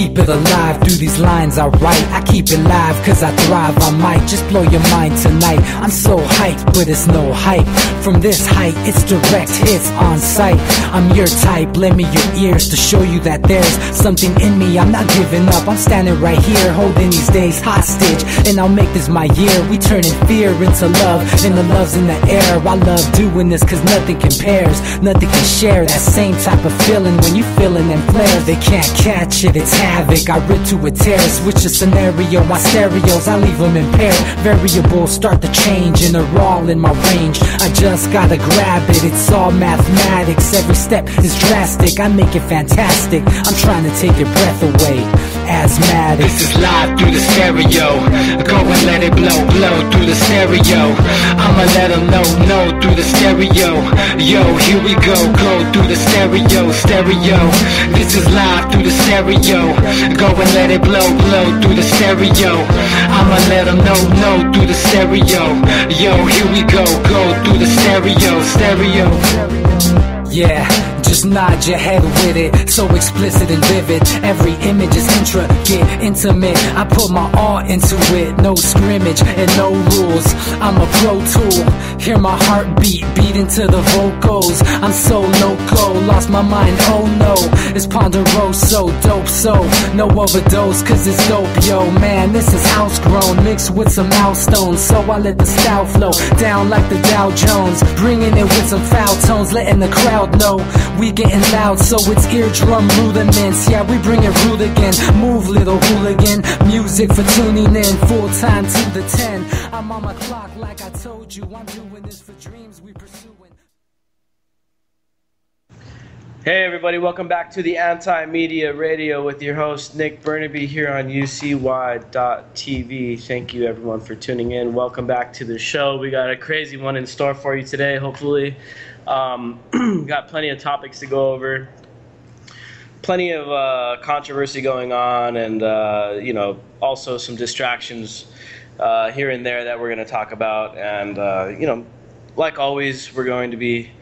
keep it alive through these lines I write. I keep it live cause I thrive. I might just blow your mind tonight. I'm so hyped, but it's no hype. From this height, it's direct hits on sight. I'm your type, lend me your ears to show you that there's something in me. I'm not giving up, I'm standing right here, holding these days hostage, and I'll make this my year. We turning fear into love, and the love's in the air. I love doing this cause nothing compares, nothing can share that same type of feeling when you feeling them flares. They can't catch it, it's havoc. I rip to a tear, switch a scenario, my stereos, I leave them impaired. Variables start to change and they're all in my range. I just gotta grab it, it's all mathematics. Every step is drastic, I make it fantastic. I'm trying to take your breath away, asthmatic. This is live through the stereo. Go and let it blow, blow through the stereo. I'ma let them know through the stereo. Yo, here we go through the stereo, stereo. This is live through the stereo. Go and let it blow, blow through the stereo. I'ma let them know through the stereo. Yo, here we go through the stereo, stereo. Yeah, just nod your head with it, so explicit and vivid. Every image is intricate, intimate. I put my all into it, no scrimmage and no rules. I'm a pro tool, hear my heartbeat, beat into the vocals. I'm so loco, lost my mind, oh no. It's ponderoso, dope, so no overdose, cause it's dope, yo. Man, this is house grown, mixed with some milestones. So I let the style flow down like the Dow Jones, bringing it with some foul tones, letting the crowd know we getting loud, so it's eardrum rudiments. Yeah, we bring it rude again. Move, little hooligan. Music for tuning in, full time to the 10. I'm on my clock like I told you. I'm doing this for dreams we pursuing. Hey everybody, welcome back to the Anti-Media Radio with your host Nick Bernabe here on UCY.TV. Thank you everyone for tuning in. Welcome back to the show. We got a crazy one in store for you today, hopefully. Got plenty of topics to go over, plenty of controversy going on, and also some distractions here and there that we're going to talk about. And like always, we're going to be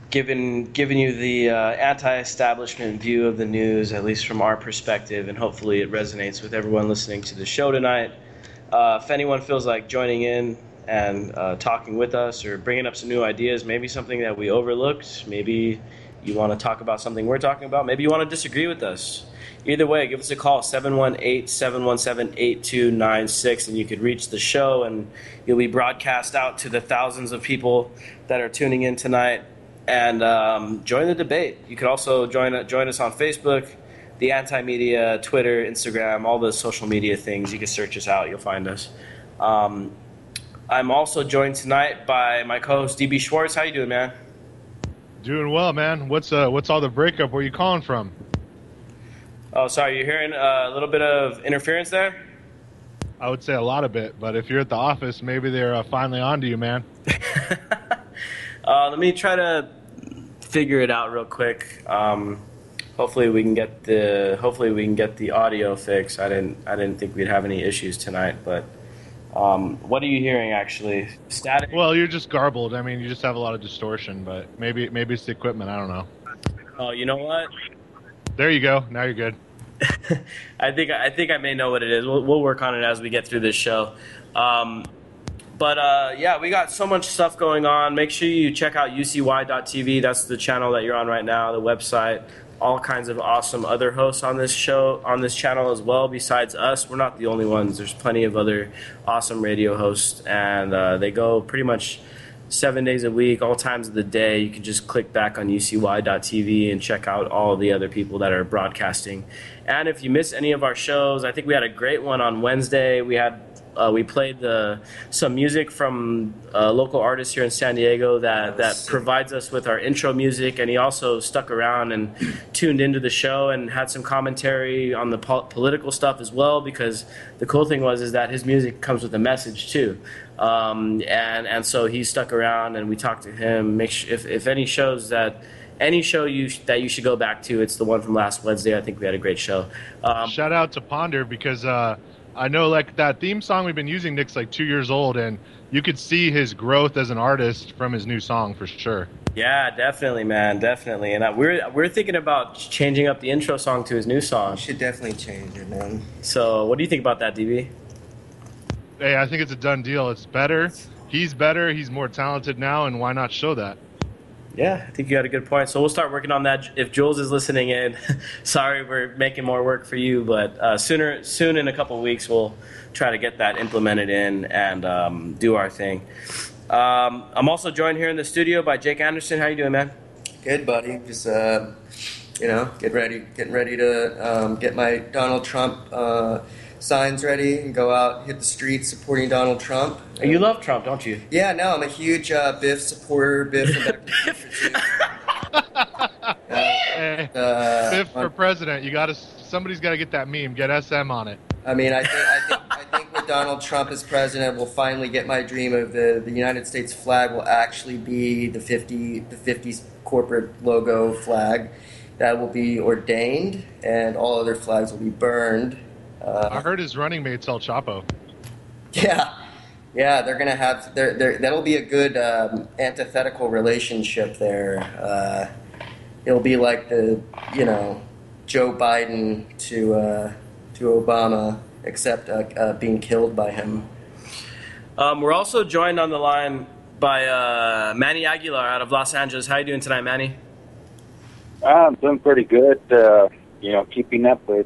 giving you the anti-establishment view of the news, at least from our perspective, and hopefully it resonates with everyone listening to the show tonight. If anyone feels like joining in and talking with us or bringing up some new ideas, maybe something that we overlooked, maybe you want to talk about something we're talking about, maybe you want to disagree with us. Either way, give us a call, 718-717-8296, and you could reach the show and you'll be broadcast out to the thousands of people that are tuning in tonight, and join the debate. You could also join us on Facebook, the Anti-Media, Twitter, Instagram, all the social media things. You can search us out, you'll find us. I'm also joined tonight by my co-host DB Schwartz. How you doing, man? Doing well, man. What's all the breakup? Where you calling from? Oh, sorry, you're hearing a little bit of interference there? I would say a lot of it, but if you're at the office, maybe they're finally on to you, man. Let me try to figure it out real quick. Hopefully we can get the audio fixed. I didn't think we'd have any issues tonight, but what are you hearing actually? Static? Well, you're just garbled. I mean, you just have a lot of distortion, but maybe it's the equipment. I don't know. Oh, you know what? There you go. Now you're good. I think I may know what it is. We'll work on it as we get through this show. Yeah, we got so much stuff going on. Make sure you check out UCY.TV. That's the channel that you're on right now, the website. All kinds of awesome other hosts on this show, on this channel as well. Besides us, we're not the only ones. There's plenty of other awesome radio hosts, and they go pretty much 7 days a week, all times of the day. You can just click back on UCY.TV and check out all the other people that are broadcasting. And if you miss any of our shows, I think we had a great one on Wednesday. We played some music from a local artist here in San Diego that provides us with our intro music, and he also stuck around and tuned into the show and had some commentary on the political stuff as well, because the cool thing is that his music comes with a message too. And so he stuck around and we talked to him. If any show you should go back to, it's the one from last Wednesday. I think we had a great show. Shout out to Ponder, because I know, like, that theme song we've been using, Nick's like 2 years old, and you could see his growth as an artist from his new song for sure. Yeah, definitely, man, definitely. And we're thinking about changing up the intro song to his new song. You should definitely change it, man. So, what do you think about that, DB? Hey, I think it's a done deal. It's better. He's better. He's more talented now, and why not show that? Yeah, I think you got a good point. So we'll start working on that. If Jules is listening in, sorry we're making more work for you, but soon in a couple of weeks we'll try to get that implemented in and do our thing. I'm also joined here in the studio by Jake Anderson. How you doing, man? Good, buddy. Just getting ready to get my Donald Trump signs ready and go out, hit the streets supporting Donald Trump. You love Trump, don't you? Yeah, no, I'm a huge Biff supporter. Biff from Back to the Future too. Biff for president. Somebody's got to get that meme. Get SM on it. I mean, I think with Donald Trump as president, we'll finally get my dream of the United States flag will actually be the 50s corporate logo flag. That will be ordained, and all other flags will be burned. I heard his running mate's El Chapo. Yeah, they're gonna have that'll be a good antithetical relationship there. It'll be like the Joe Biden to Obama, except being killed by him. We're also joined on the line by Manny Aguilar out of Los Angeles. How you doing tonight, Manny? I'm doing pretty good. Keeping up with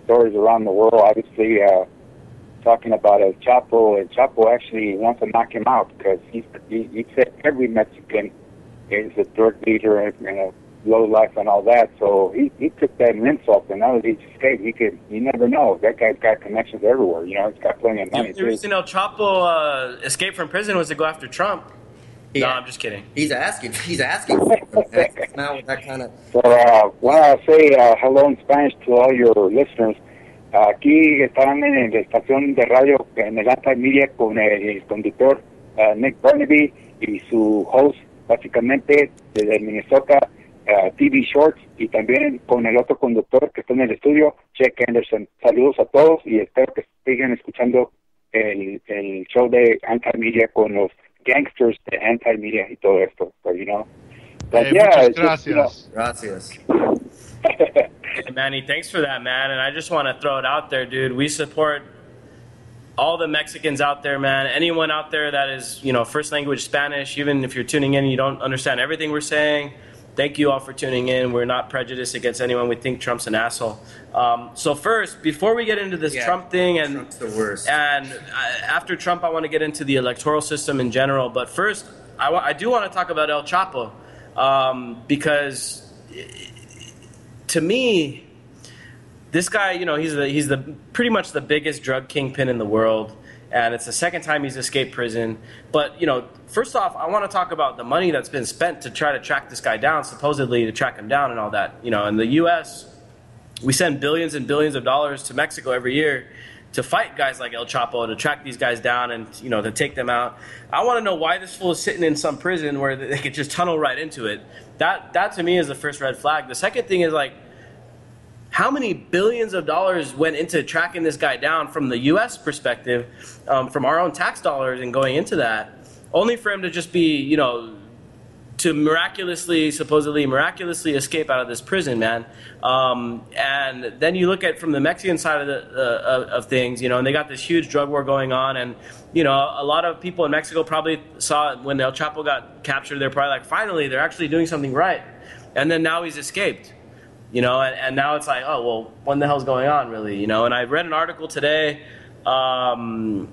stories around the world. Obviously, talking about El Chapo. El Chapo actually wants to knock him out because he said every Mexican is a drug leader and low life and all that. So he took that an insult, and now that he's escaped, you never know. That guy's got connections everywhere. He's got plenty of money. The reason El Chapo escaped from prison was to go after Trump. Yeah. No, I'm just kidding. He's asking for it. Now that kind of. So, I'll say hello in Spanish to all your listeners. Aquí están en la estación de radio en el Anti-Media con el conductor Nick Bernabe y su host, básicamente, desde Minnesota, TV Schwartz, y también con el otro conductor que está en el estudio, Jake Anderson. Saludos a todos y espero que sigan escuchando el show de Anti-Media con los gangsters de Anti-Media y todo esto. But Hey, gracias. Gracias. Hey, Manny, thanks for that, man. And I just want to throw it out there, dude. We support all the Mexicans out there, man. Anyone out there that is, first language Spanish, even if you're tuning in and you don't understand everything we're saying, thank you all for tuning in. We're not prejudiced against anyone. We think Trump's an asshole. So first, before we get into this Trump thing, and Trump's the worst. And after Trump, I want to get into the electoral system in general. But first, I do want to talk about El Chapo because to me, this guy, he's the pretty much the biggest drug kingpin in the world. And it's the second time he's escaped prison. But, first off, I want to talk about the money that's been spent to try to track this guy down, supposedly to track him down and all that. In the U.S., we send billions and billions of dollars to Mexico every year to fight guys like El Chapo, to track these guys down and, to take them out. I want to know why this fool is sitting in some prison where they could just tunnel right into it. That to me is the first red flag. The second thing is, how many billions of dollars went into tracking this guy down from the U.S. perspective, from our own tax dollars and going into that, only for him to just be, to supposedly miraculously escape out of this prison, man. And then you look at from the Mexican side of things, and they got this huge drug war going on, and a lot of people in Mexico probably saw it when El Chapo got captured. They're probably like, finally, they're actually doing something right. And then now he's escaped. And now it's like, oh, well, what the hell's going on, really? And I read an article today that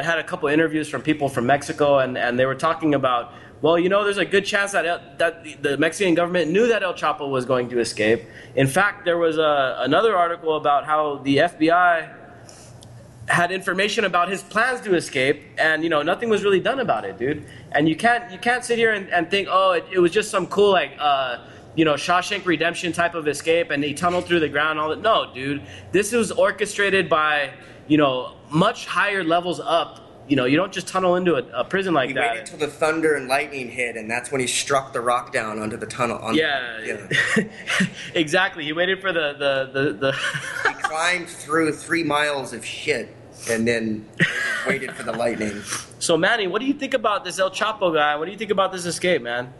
had a couple interviews from people from Mexico, and they were talking about, well, there's a good chance that the Mexican government knew that El Chapo was going to escape. In fact, there was another article about how the FBI had information about his plans to escape, and nothing was really done about it, dude. And you can't sit here and think, oh, it was just some cool Shawshank Redemption type of escape, and he tunneled through the ground and all that. No, dude. This was orchestrated by, much higher levels up. You don't just tunnel into a prison like that. He waited till the thunder and lightning hit, and that's when he struck the rock down onto the tunnel. Yeah. Exactly. He waited for the He climbed through 3 miles of shit, and then waited for the lightning. So Manny, what do you think about this El Chapo guy? What do you think about this escape, man?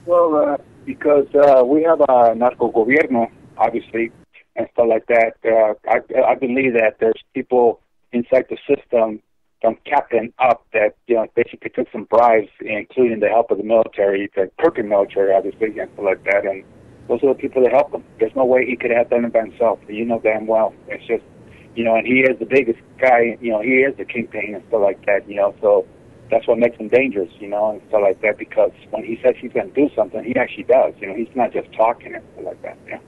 Well, because we have a narco gobierno, obviously, and stuff like that. I believe that there's people inside the system from captain up that basically took some bribes, including the help of the military, the Turkish military, obviously, and stuff like that. And those are the people that help him. There's no way he could have done it by himself. You know damn well. It's just, and he is the biggest guy. He is the kingpin and stuff like that. So that's what makes him dangerous. And stuff like that, because when he says he's going to do something, he actually does. He's not just talking and stuff like that. Yeah.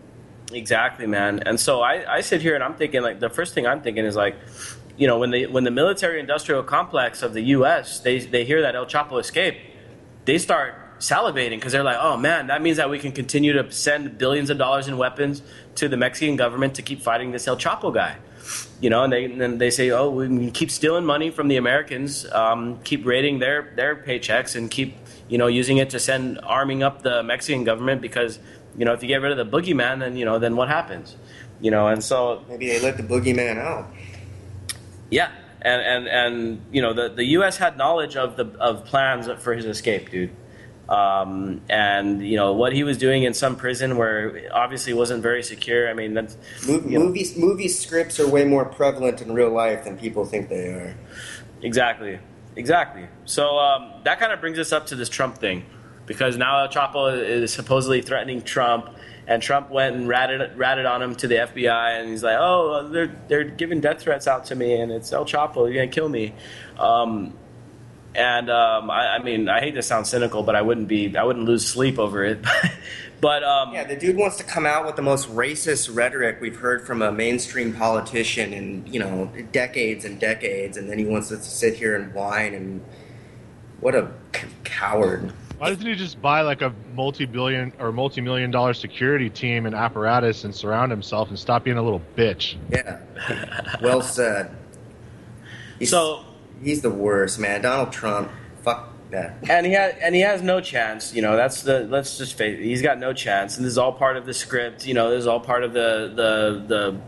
Exactly, man. And so I sit here and I'm thinking, like, the first thing I'm thinking is, like, when the military-industrial complex of the U.S., they hear that El Chapo escaped, they start salivating because they're like, oh, man, that means that we can continue to send billions of dollars in weapons to the Mexican government to keep fighting this El Chapo guy. And they say, oh, we can keep stealing money from the Americans, keep raiding their paychecks, and keep, using it to send arming up the Mexican government because, if you get rid of the boogeyman, then what happens? And so maybe they let the boogeyman out. Yeah, and the U.S. had knowledge of plans for his escape, dude. And what he was doing in some prison where it obviously wasn't very secure. I mean, that's movie scripts are way more prevalent in real life than people think they are. Exactly. So that kind of brings us up to this Trump thing, because now El Chapo is supposedly threatening Trump. And Trump went and ratted on him to the FBI, and he's like, "Oh, they're giving death threats out to me, and it's El Chapo. You're gonna kill me." I mean, I hate to sound cynical, but I wouldn't lose sleep over it. But yeah, the dude wants to come out with the most racist rhetoric we've heard from a mainstream politician in decades and decades, and then he wants us to sit here and whine. And what a coward! Why doesn't he just buy like a multi-million dollar security team and apparatus and surround himself and stop being a little bitch? Yeah, well said. He's the worst, man. Donald Trump, fuck that. And he has no chance. Let's just face it. He's got no chance. And this is all part of the script. This is all part of the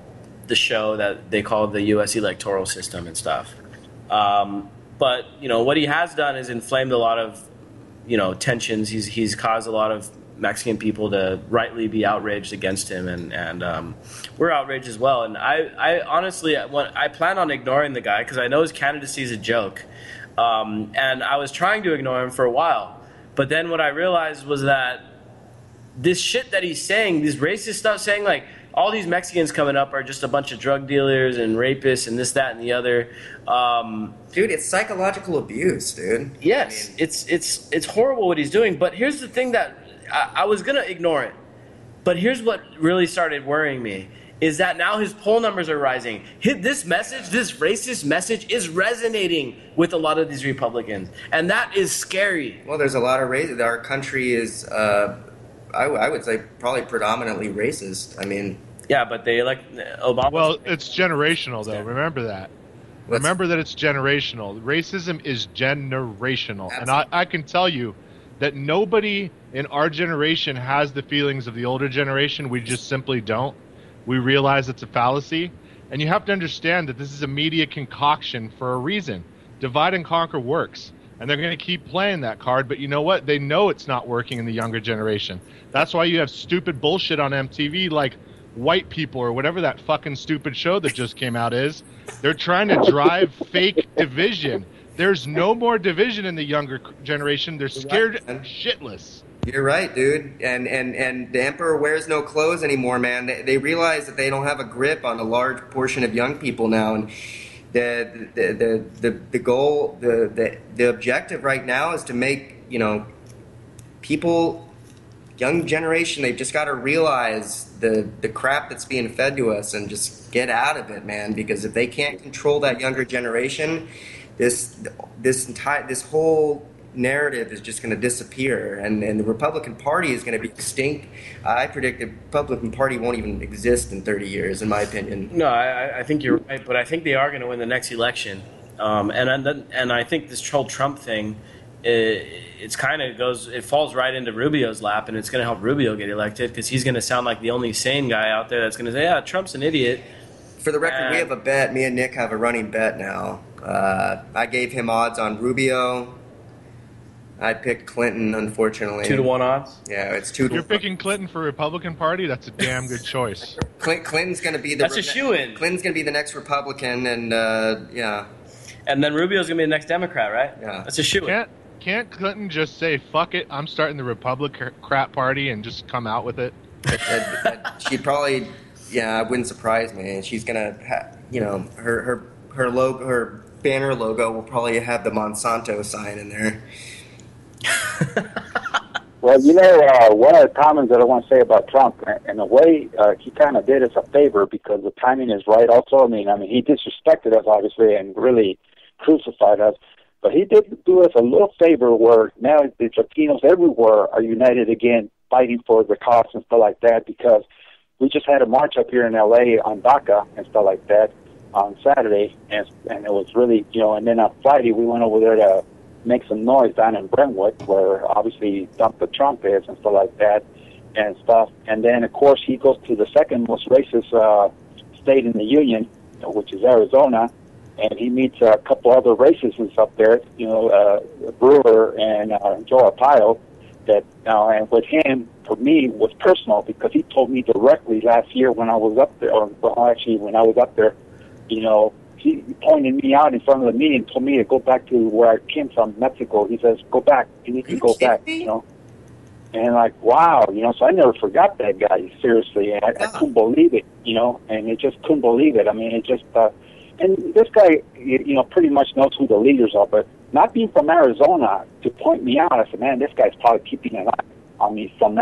show that they call the U.S. electoral system and stuff. But what he has done is inflamed a lot of tensions. He's caused a lot of Mexican people to rightly be outraged against him, and we're outraged as well. And I honestly, I plan on ignoring the guy because I know his candidacy is a joke, and I was trying to ignore him for a while. But then what I realized was that this shit that he's saying, this racist stuff, saying like all these Mexicans coming up are just a bunch of drug dealers and rapists and this, that, and the other. Dude, it's psychological abuse, dude. Yes, I mean, it's horrible what he's doing. But here's the thing that I was gonna ignore it. But here's what really started worrying me is that now his poll numbers are rising. This message, this racist message, is resonating with a lot of these Republicans, and that is scary. Well, there's a lot of race. Our country is, I would say, probably predominantly racist. I mean. Yeah, but they elect Obama. Well, it's generational, though. Remember that. Remember that it's generational. Racism is generational. Absolutely. And I can tell you that nobody in our generation has the feelings of the older generation. We just simply don't. We realize it's a fallacy. And you have to understand that this is a media concoction for a reason. Divide and conquer works. And they're going to keep playing that card. But you know what? They know it's not working in the younger generation. That's why you have stupid bullshit on MTV like White People or whatever that fucking stupid show that just came out is. They're trying to drive fake division. There's no more division in the younger generation. They're scared shitless. You're right, dude. And the emperor wears no clothes anymore, man. They realize that they don't have a grip on a large portion of young people now. And the goal, the objective right now is to make, people, young generation, they've just got to realize the crap that's being fed to us and just get out of it, man. Because if they can't control that younger generation, this whole narrative is just going to disappear, and the Republican Party is going to be extinct. I predict the Republican Party won't even exist in 30 years, in my opinion. No, I think you're right, but I think they are going to win the next election. And I think this whole Trump thing, it falls right into Rubio's lap, and it's going to help Rubio get elected because he's going to sound like the only sane guy out there that's going to say, yeah, Trump's an idiot. For the record, we have a bet. Me and Nick have a running bet now. I gave him odds on Rubio. I picked Clinton, unfortunately. 2-1 odds? Yeah, it's 2 to 1. You're picking Clinton for Republican Party? That's a damn good choice. Clinton's going to be the... That's a shoo-in. Clinton's going to be the next Republican, and yeah. And then Rubio's going to be the next Democrat, right? Yeah. That's a shoo-in. Can't Clinton just say, fuck it, I'm starting the Republican Party and just come out with it? She'd probably... Yeah, it wouldn't surprise me. She's going to, her logo, her banner logo will probably have the Monsanto sign in there. Well, one of the comments that I want to say about Trump, in a way, he kind of did us a favor because the timing is right. Also, I mean, he disrespected us obviously and really crucified us, but he did do us a little favor where now the Latinos everywhere are united again, fighting for the cause and stuff like that. Because we just had a march up here in LA on DACA and stuff like that on Saturday, and it was really, and then on Friday we went over there to make some noise down in Brentwood, where obviously Dump the Trump is and stuff like that and stuff. And then, of course, he goes to the second most racist state in the union, which is Arizona, and he meets a couple other racists up there, Brewer and Joe Arpaio, and with him, for me, was personal because he told me directly last year when I was up there, when I was up there, he pointed me out in front of the meeting, told me to go back to where I came from, Mexico. He says, go back. You need to go back, And like, wow, so I never forgot that guy, seriously. And I couldn't believe it, and it just couldn't believe it. I mean, it just, and this guy, pretty much knows who the leaders are, but not being from Arizona, to point me out, I said, man, this guy's probably keeping an eye on me from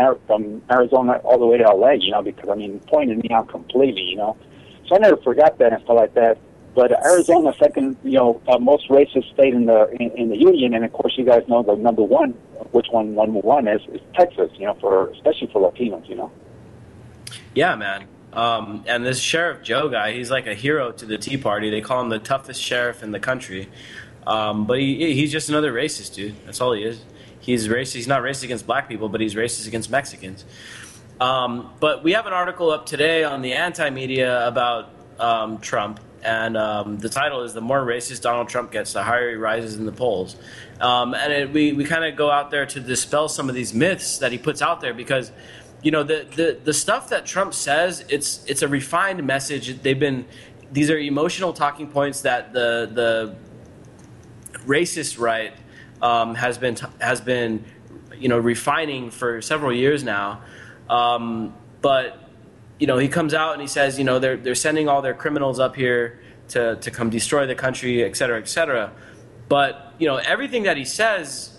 Arizona all the way to LA, because, pointed me out completely, So I never forgot that and stuff like that. But Arizona, second, most racist state in the union, and of course you guys know the number one, which number one is Texas, especially for Latinos, Yeah, man. And this Sheriff Joe guy, he's like a hero to the Tea Party. They call him the toughest sheriff in the country. But he's just another racist, dude. That's all he is. He's racist. He's not racist against black people, but he's racist against Mexicans. But we have an article up today on the anti-media about Trump. And the title is "The More Racist Donald Trump Gets, the Higher He Rises in the Polls." We kind of go out there to dispel some of these myths that he puts out there because, the stuff that Trump says, it's a refined message. These are emotional talking points that the racist right has been refining for several years now. But he comes out and he says, they're sending all their criminals up here to come destroy the country, et cetera, et cetera. But, everything that he says,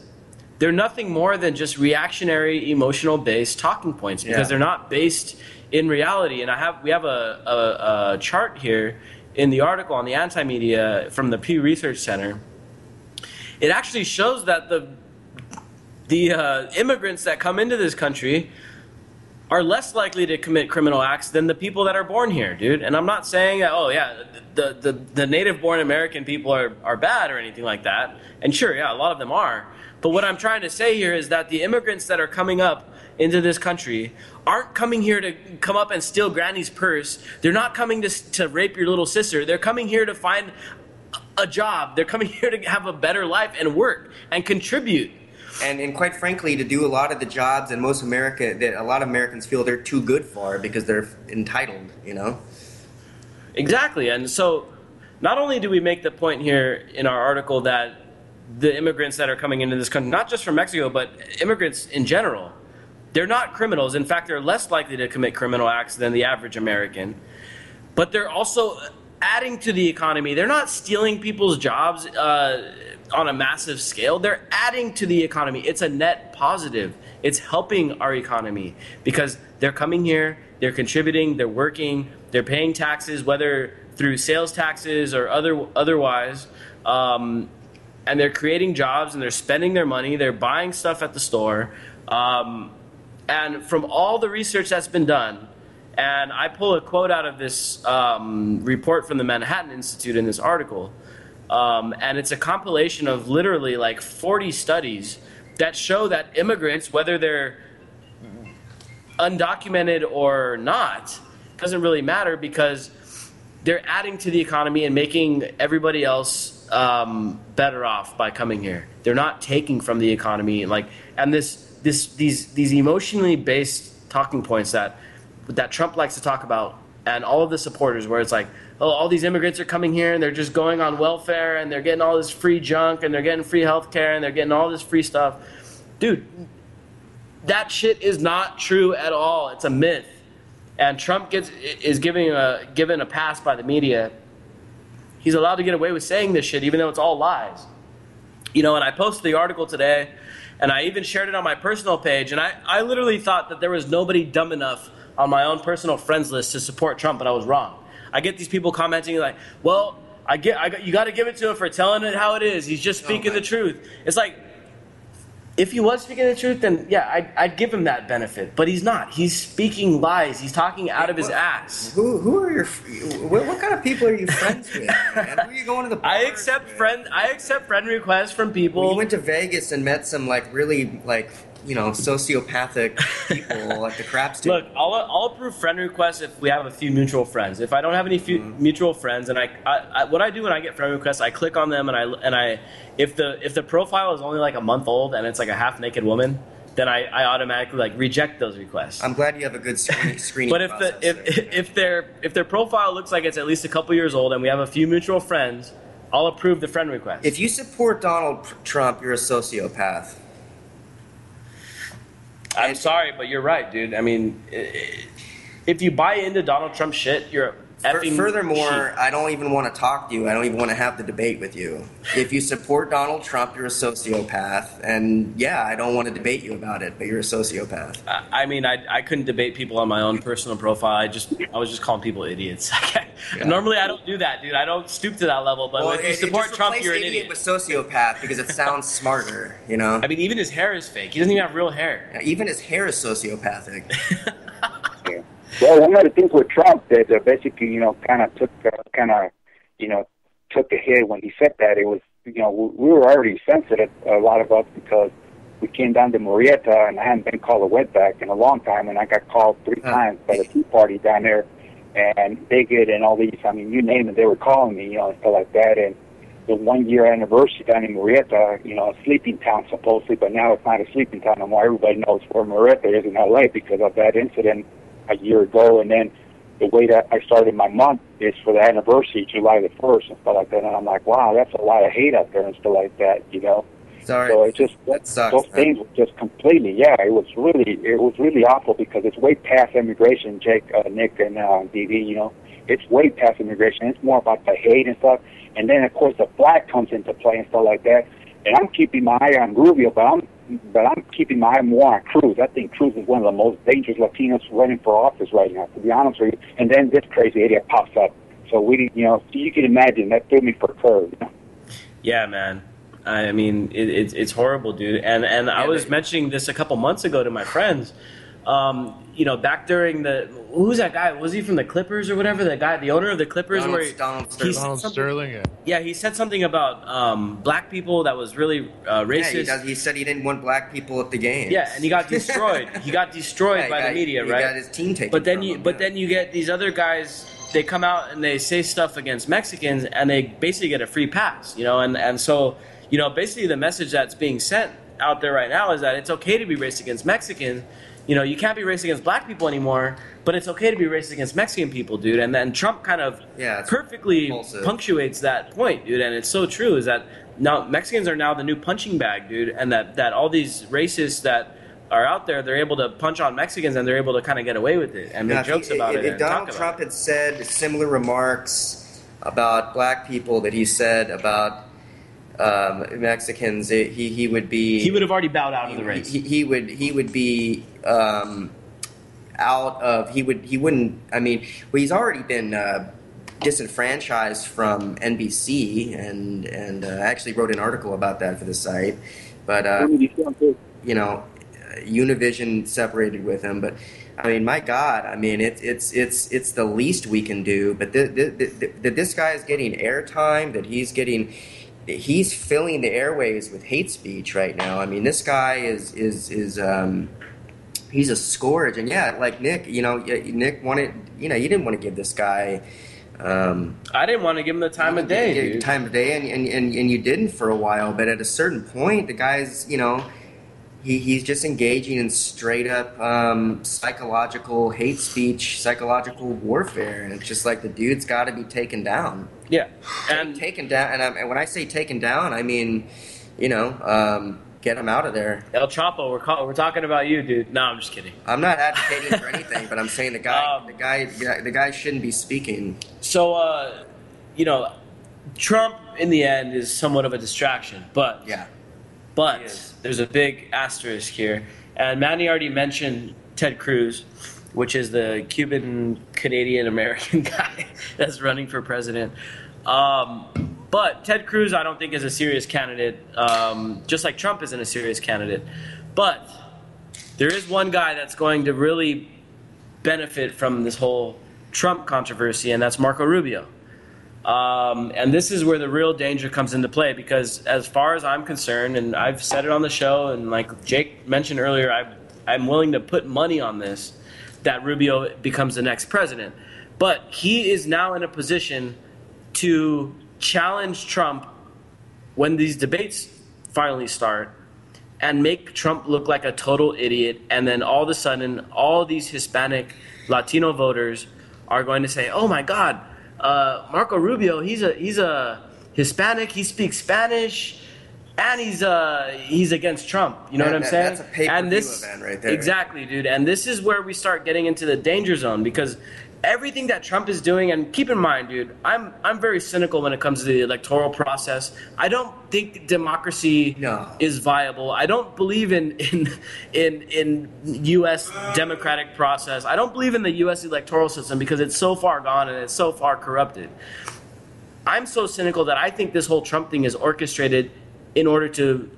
they're nothing more than just reactionary, emotional-based talking points because they're not based in reality. And we have a chart here in the article on the anti-media from the Pew Research Center. It actually shows that the immigrants that come into this country are less likely to commit criminal acts than the people that are born here, dude. And I'm not saying that, the native-born American people are bad or anything like that. And sure, a lot of them are. But what I'm trying to say here is that the immigrants that are coming up into this country aren't coming here to come up and steal Granny's purse. They're not coming to rape your little sister. They're coming here to find a job. They're coming here to have a better life and work and contribute. And quite frankly, to do a lot of the jobs in most America that a lot of Americans feel they're too good for because they're entitled, Exactly. And so not only do we make the point here in our article that the immigrants that are coming into this country, not just from Mexico, but immigrants in general, they're not criminals. In fact, they're less likely to commit criminal acts than the average American. But they're also adding to the economy. They're not stealing people's jobs on a massive scale. They're adding to the economy. It's a net positive. It's helping our economy because they're coming here, they're contributing, they're working, they're paying taxes, whether through sales taxes or otherwise, and they're creating jobs and they're spending their money, they're buying stuff at the store. And from all the research that's been done, and I pull a quote out of this report from the Manhattan Institute in this article, and it's a compilation of literally like 40 studies that show that immigrants, whether they're undocumented or not, doesn't really matter because they're adding to the economy and making everybody else better off by coming here. They're not taking from the economy, and these emotionally based talking points that Trump likes to talk about, and all of the supporters, where it's like, oh, all these immigrants are coming here and they're just going on welfare and they're getting all this free junk and they're getting free health care and they're getting all this free stuff. Dude, that shit is not true at all. It's a myth. And Trump is given a pass by the media. He's allowed to get away with saying this shit even though it's all lies. And I posted the article today and I even shared it on my personal page, and I literally thought that there was nobody dumb enough on my own personal friends list to support Trump, but I was wrong. I get these people commenting like, well, you got to give it to him for telling it how it is. He's just speaking the truth. It's like, if he was speaking the truth, then yeah, I'd give him that benefit. But he's not. He's speaking lies. He's talking out of his ass. Who are your? What kind of people are you friends with? Man? Who are you going to the bars I accept friend requests from people. Well, you went to Vegas and met some really sociopathic people like the craps do. Look, I'll approve friend requests if we have a few mutual friends. If I don't have any mutual friends, and I what I do when I get friend requests, I click on them and I if the profile is only like a month old and it's like a half naked woman, then I automatically reject those requests. I'm glad you have a good screening but process. if their profile looks like it's at least a couple years old and we have a few mutual friends, I'll approve the friend request. If you support Donald Trump, you're a sociopath. I'm sorry, but you're right, dude. I mean, if you buy into Donald Trump shit, you're effing Furthermore, sheep. I don't even want to talk to you. I don't even want to have the debate with you. If you support Donald Trump, you're a sociopath. And yeah, I don't want to debate you about it, but you're a sociopath. I mean, I couldn't debate people on my own personal profile. I was just calling people idiots. Normally, I don't do that, dude. I don't stoop to that level. But if you support Trump, you're an idiot. With sociopath because it sounds smarter, I mean, even his hair is fake. He doesn't even have real hair. Yeah, even his hair is sociopathic. Yeah. Well, one of the things with Trump that basically, kind of took a hit when he said that, it was, we were already sensitive, a lot of us, because we came down to Murrieta and I hadn't been called a wetback in a long time, and I got called 3 times by the Tea Party down there, and Bigot and all these, I mean, you name it, they were calling me, and stuff like that, and the 1-year anniversary down in Murrieta, a sleeping town supposedly, but now it's not a sleeping town no more. Everybody knows where Murrieta is in L.A. because of that incident a year ago, and then the way that I started my month is for the anniversary, July the 1st, and stuff like that, and I'm like, wow, that's a lot of hate out there and stuff like that, Sorry. So it just, that sucks, those things were just completely, it was really awful because it's way past immigration, Jake, Nick, and DV, it's way past immigration. It's more about the hate and stuff, and then, of course, the flag comes into play and stuff like that, and I'm keeping my eye on Rubio, but I'm keeping my eye more on Cruz. I think Cruz is one of the most dangerous Latinos running for office right now, to be honest with you. And then this crazy idiot pops up. So so you can imagine that threw me for a curve. Yeah, man. I mean, it's horrible, dude. And I was mentioning this a couple months ago to my friends. Back during who's that guy? Was he from the Clippers or whatever? That guy, the owner of the Clippers, Donald Sterling. Yeah, he said something about black people that was really racist. Yeah, he said he didn't want black people at the game. Yeah, and he got destroyed. He got destroyed by the media, right? He got his team taken. But then you get these other guys. They come out and they say stuff against Mexicans, and they basically get a free pass, and so basically the message that's being sent out there right now is that it's okay to be racist against Mexicans. You can't be racist against black people anymore, but it's okay to be racist against Mexican people, dude. And then Trump kind of perfectly punctuates that point, dude. And it's so true, is that now Mexicans are now the new punching bag, dude. And that all these racists that are out there, they're able to punch on Mexicans and they're able to kind of get away with it and make jokes about it. If Donald Trump had said similar remarks about black people that he said about Mexicans, he would have already bowed out of the race. He would be out of he wouldn't. I mean, well, he's already been disenfranchised from NBC, and I actually wrote an article about that for the site. But Univision separated with him. But I mean, my God, I mean, it's the least we can do. But that this guy is getting airtime, that he's filling the airwaves with hate speech right now. I mean, this guy is he's a scourge. And yeah, like Nick, Nick wanted, you didn't want to give this guy I didn't want to give him the time of day, dude. Time of day, and you didn't for a while. But at a certain point, the guy's, he's just engaging in straight up psychological hate speech, psychological warfare, and it's just like the dude's got to be taken down. Yeah, and taken down. And when I say taken down, I mean, get him out of there. El Chapo, we're talking about you, dude. No, I'm just kidding. I'm not advocating for anything, but I'm saying the guy shouldn't be speaking. So, Trump in the end is somewhat of a distraction, but there's a big asterisk here. And Manny already mentioned Ted Cruz, which is the Cuban Canadian American guy that's running for president. But Ted Cruz, I don't think, is a serious candidate, just like Trump isn't a serious candidate. But there is one guy that's going to really benefit from this whole Trump controversy, and that's Marco Rubio. And this is where the real danger comes into play, because as far as I'm concerned, and I've said it on the show, and like Jake mentioned earlier, I'm willing to put money on this, that Rubio becomes the next president. But he is now in a position to challenge Trump when these debates finally start and make Trump look like a total idiot, and then all of a sudden all these Hispanic Latino voters are going to say, oh my God, Marco Rubio, he's a Hispanic, he speaks Spanish, and he's against Trump. You know what I'm saying? That's a pay-per-view event right there. Exactly, dude. And this is where we start getting into the danger zone, because everything that Trump is doing, and keep in mind, dude, I'm very cynical when it comes to the electoral process. I don't think democracy is viable. I don't believe in U.S. democratic process. I don't believe in the U.S. electoral system because it's so far gone and it's so far corrupted. I'm so cynical that I think this whole Trump thing is orchestrated in order to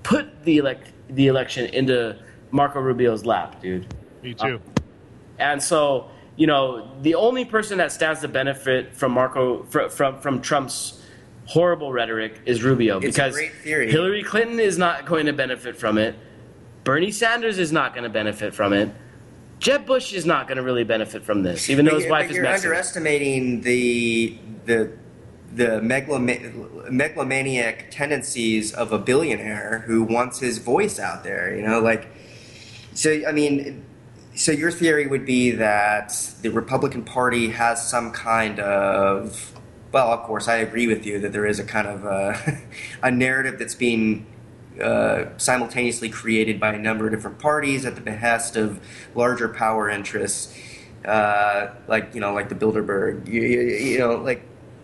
put the election into Marco Rubio's lap, dude. Me too. And so, the only person that stands to benefit from from Trump's horrible rhetoric is Rubio. It's because a great theory. Hillary Clinton is not going to benefit from it. Bernie Sanders is not going to benefit from it. Jeb Bush is not going to really benefit from this, even though his wife is You're Mexican. underestimating the megalomaniac tendencies of a billionaire who wants his voice out there. So your theory would be that the Republican Party has some kind of, well, of course, I agree with you that there is a kind of a narrative that's being simultaneously created by a number of different parties at the behest of larger power interests, like the Bilderberg.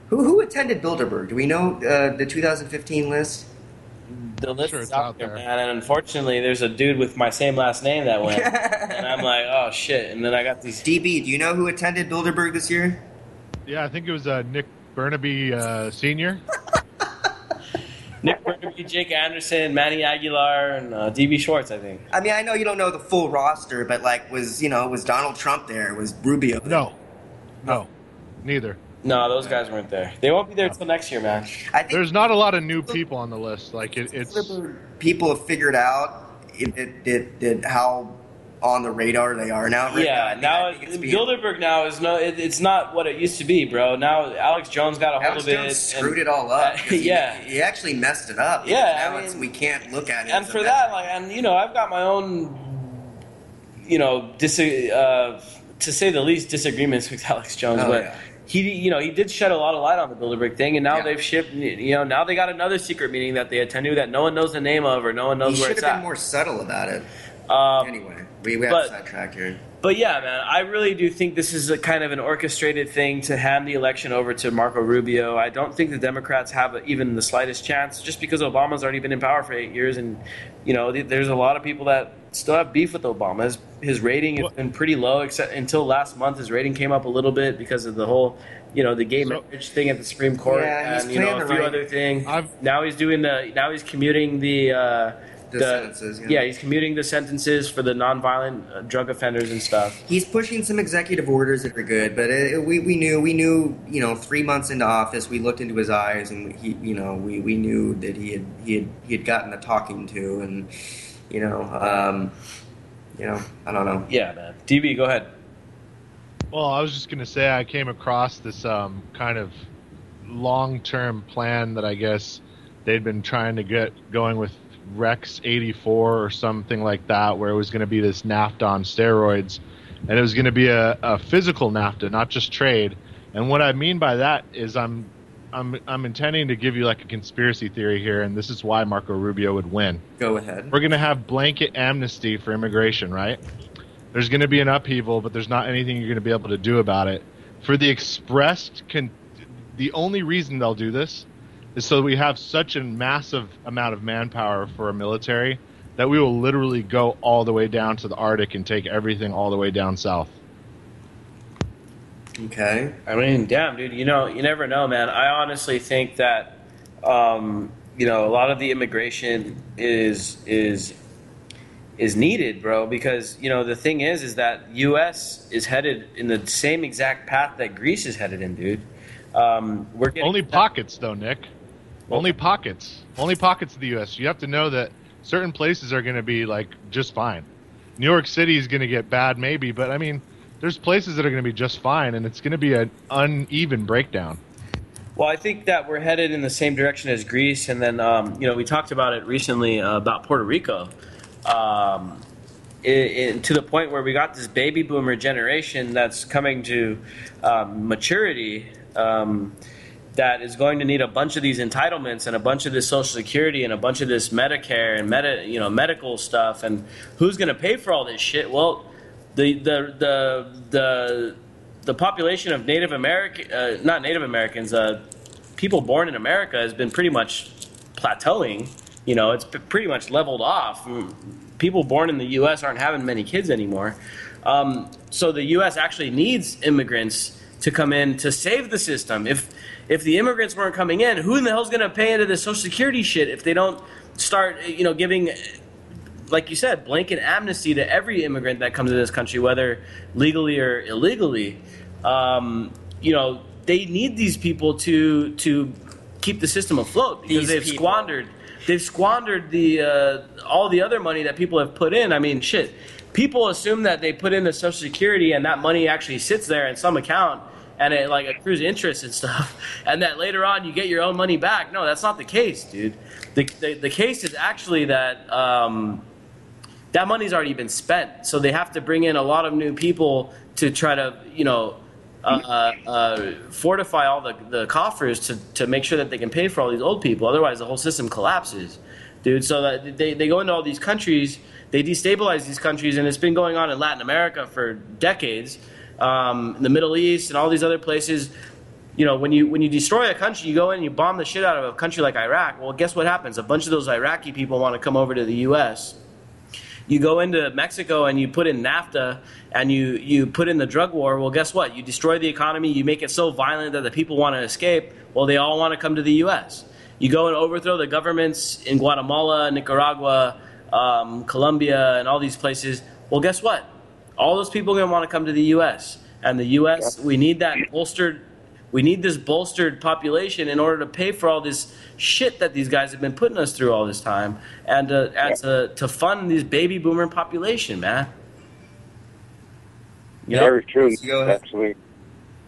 Who attended Bilderberg? Do we know the 2015 list? The list is out there, man, and unfortunately, there's a dude with my same last name that went, and I'm like, oh shit! And then I got these. DB, do you know who attended Bilderberg this year? Yeah, I think it was Nick Bernabe Sr. Nick Bernabe, Jake Anderson, Manny Aguilar, and DB Schwartz, I think. I mean, I know you don't know the full roster, but was Donald Trump there? Was Rubio there? No, neither. No, those guys weren't there. They won't be there until next year, man. I think there's not a lot of new people on the list. It's people have figured out how on the radar they are now. Now Bilderberg now is it's not what it used to be, bro. Now Alex Jones got a hold of it. Alex Jones screwed it all up. He actually messed it up. Yeah, now we can't look at it. And for that, I've got my own, to say the least, disagreements with Alex Jones, He did shed a lot of light on the Bilderberg thing, and now they've shipped. Now they got another secret meeting that they attended that no one knows the name of or no one knows where it's at. He should have been more subtle about it. Anyway, we have sidetracked here. But yeah, man, I really do think this is a kind of an orchestrated thing to hand the election over to Marco Rubio. I don't think the Democrats have even the slightest chance, just because Obama's already been in power for 8 years, and there's a lot of people that still have beef with Obama. His rating has been pretty low, except until last month. His rating came up a little bit because of the whole, the gay marriage thing at the Supreme Court, and a few other things. Now he's commuting the sentences. He's commuting the sentences for the nonviolent drug offenders and stuff. He's pushing some executive orders that are good, but we knew 3 months into office, we looked into his eyes, and we knew that he had gotten the talking to, and I don't know. Yeah, man. DB, go ahead. Well, I was just gonna say I came across this kind of long-term plan that I guess they'd been trying to get going with Rex 84 or something like that, where it was going to be this NAFTA on steroids, and it was going to be a physical NAFTA, not just trade. And what I mean by that is I'm intending to give you like a conspiracy theory here, and this is why Marco Rubio would win. Go ahead. We're going to have blanket amnesty for immigration, right? There's going to be an upheaval, but there's not anything you're going to be able to do about it. For the the only reason they'll do this is so we have such a massive amount of manpower for a military that we will literally go all the way down to the Arctic and take everything all the way down south. Okay. I mean, damn, dude. You never know, man. I honestly think that, a lot of the immigration is needed, bro. Because the thing is that U.S. is headed in the same exact path that Greece is headed in, dude. We're getting only pockets, though, Nick. Only pockets. Only pockets of the U.S. You have to know that certain places are going to be like just fine. New York City is going to get bad, maybe, but I mean, there's places that are going to be just fine, and it's going to be an uneven breakdown. Well, I think that we're headed in the same direction as Greece, and then we talked about it recently about Puerto Rico, to the point where we got this baby boomer generation that's coming to maturity. That is going to need a bunch of these entitlements and a bunch of this Social Security and a bunch of this Medicare and medical stuff. And who's going to pay for all this shit? Well, the population of Native American, not Native Americans, people born in America has been pretty much plateauing. It's pretty much leveled off. People born in the U.S. aren't having many kids anymore. So the U.S. actually needs immigrants to come in to save the system. If the immigrants weren't coming in, who in the hell's going to pay into the Social Security shit if they don't start, giving, like you said, blanket amnesty to every immigrant that comes to this country, whether legally or illegally? They need these people to keep the system afloat because they've squandered the all the other money that people have put in. I mean, shit. People assume that they put in the Social Security and that money actually sits there in some account and it like accrues interest and stuff, and that later on you get your own money back. No, that's not the case, dude. The case is actually that that money's already been spent, so they have to bring in a lot of new people to try to fortify all the coffers to make sure that they can pay for all these old people. Otherwise, the whole system collapses, dude. So that they go into all these countries. They destabilize these countries, and it's been going on in Latin America for decades, in the Middle East and all these other places. When you destroy a country, you go in and you bomb the shit out of a country like Iraq. Well, guess what happens? A bunch of those Iraqi people want to come over to the U.S. You go into Mexico and you put in NAFTA and you put in the drug war. Well, guess what? You destroy the economy. You make it so violent that the people want to escape. Well, they all want to come to the U.S. You go and overthrow the governments in Guatemala, Nicaragua, Colombia, and all these places. Well, guess what? All those people are going to want to come to the U.S. And the U.S., we need that bolstered. We need this bolstered population in order to pay for all this shit that these guys have been putting us through all this time, and to fund this baby boomer population, man. Very true. Absolutely,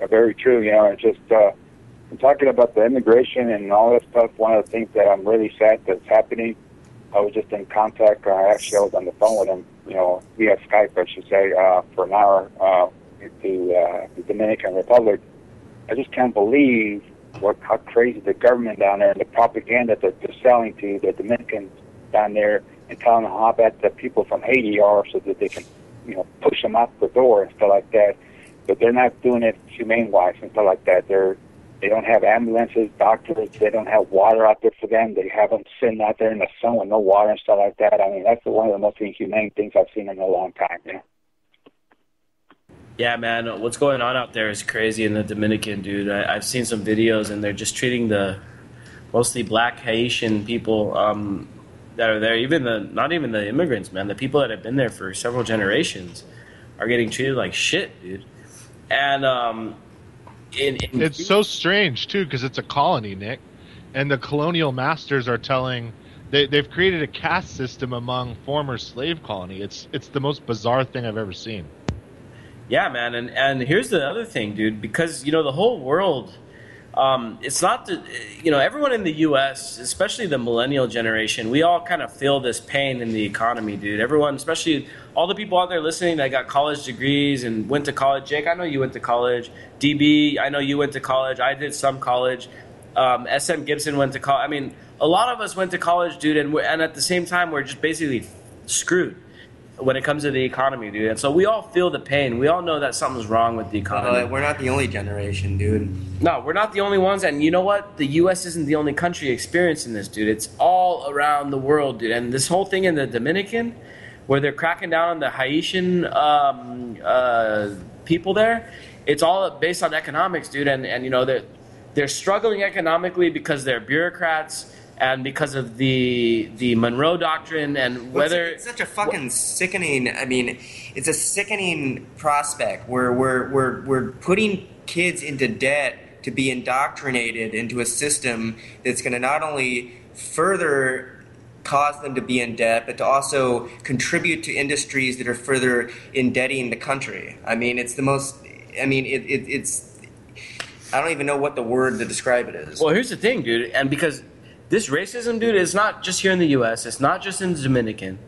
very true. It's just I'm talking about the immigration and all that stuff. One of the things that I'm really sad that's happening. I was just in contact. Actually, I was on the phone with him. Via Skype, I should say, for an hour to the Dominican Republic. I just can't believe how crazy the government down there and the propaganda that they're selling to the Dominicans down there and telling them how bad the people from Haiti are so that they can, push them out the door and stuff like that. But they're not doing it humane-wise and stuff like that. They don't have ambulances, doctors. They don't have water out there for them. They have them sitting out there in the sun with no water and stuff like that. I mean, that's one of the most inhumane things I've seen in a long time. Yeah, man, what's going on out there is crazy in the Dominican, dude. I've seen some videos, and they're just treating the mostly black Haitian people that are there, not even the immigrants, man. The people that have been there for several generations are getting treated like shit, dude. And it's so strange, too, because it's a colony, Nick. And the colonial masters are telling... They've created a caste system among former slave colony. It's the most bizarre thing I've ever seen. Yeah, man, and here's the other thing, dude. Because the whole world, it's not the everyone in the U.S., especially the millennial generation, we all kind of feel this pain in the economy, dude. Everyone, especially all the people out there listening that got college degrees and went to college. Jake, I know you went to college. DB, I know you went to college. I did some college. SM Gibson went to college. I mean, a lot of us went to college, dude, and at the same time, we're just basically screwed when it comes to the economy, dude. And so we all feel the pain. We all know that something's wrong with the economy. We're not the only generation, dude. No, we're not the only ones. And you know what? The U.S. isn't the only country experiencing this, dude. It's all around the world, dude. And this whole thing in the Dominican, where they're cracking down on the Haitian people there, it's all based on economics, dude. And they're struggling economically because they're bureaucrats and because of the Monroe Doctrine, and whether it's such a fucking sickening. I mean, it's a sickening prospect where we're putting kids into debt to be indoctrinated into a system that's going to not only further cause them to be in debt, but to also contribute to industries that are further indebting the country. I mean, it's the most. I mean, it's. I don't even know what the word to describe it is. Well, here's the thing, dude, and because this racism, dude, is not just here in the U.S. It's not just in the Dominican.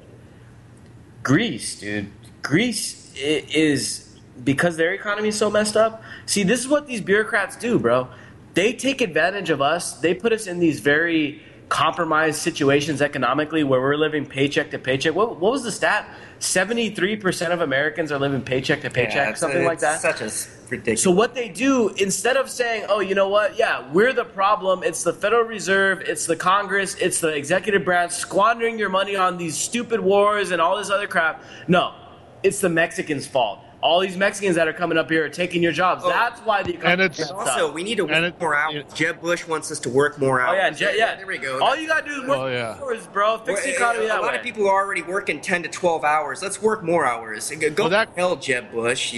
Greece, dude. Greece is, because their economy is so messed up. See, this is what these bureaucrats do, bro. They take advantage of us. They put us in these very compromised situations economically where we're living paycheck to paycheck. What was the stat? 73% of Americans are living paycheck to paycheck, something like that. Such a ridiculous. So what they do, instead of saying, oh, you know what? Yeah, we're the problem. It's the Federal Reserve. It's the Congress. It's the executive branch squandering your money on these stupid wars and all this other crap. No, it's the Mexicans' fault. All these Mexicans that are coming up here are taking your jobs. That's why the economy and also, we need to work more hours. Jeb Bush wants us to work more hours. Oh, yeah. There we go. All you got to do is work more hours, bro. Fix the economy that way. A lot of people are already working 10 to 12 hours. Let's work more hours. Go to hell, Jeb Bush.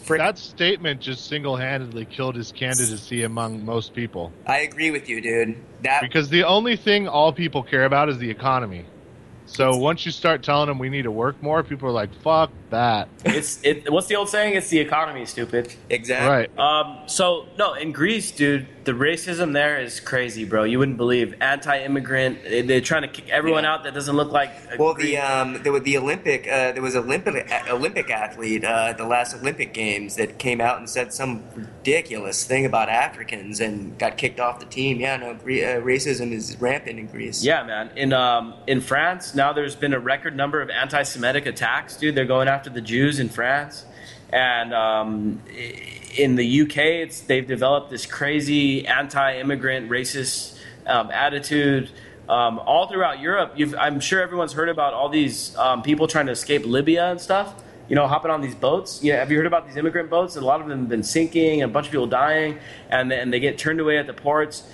That statement just single-handedly killed his candidacy among most people. I agree with you, dude. Because the only thing all people care about is the economy. So once you start telling them we need to work more, people are like, fuck that. What's the old saying? It's the economy, stupid. Exactly. Right. So, no, in Greece, dude, the racism there is crazy, bro. You wouldn't believe. Anti-immigrant. They're trying to kick everyone out that doesn't look like a Greek. There was an Olympic athlete at the last Olympic Games that came out and said some ridiculous thing about Africans and got kicked off the team. Yeah, no, racism is rampant in Greece. Yeah, man. In France, now there's been a record number of anti-Semitic attacks, dude. They're going after the Jews in France. And in the UK, they've developed this crazy anti-immigrant, racist attitude. All throughout Europe, I'm sure everyone's heard about all these people trying to escape Libya and stuff. Hopping on these boats. Yeah, have you heard about these immigrant boats? A lot of them have been sinking, and a bunch of people dying, and they get turned away at the ports.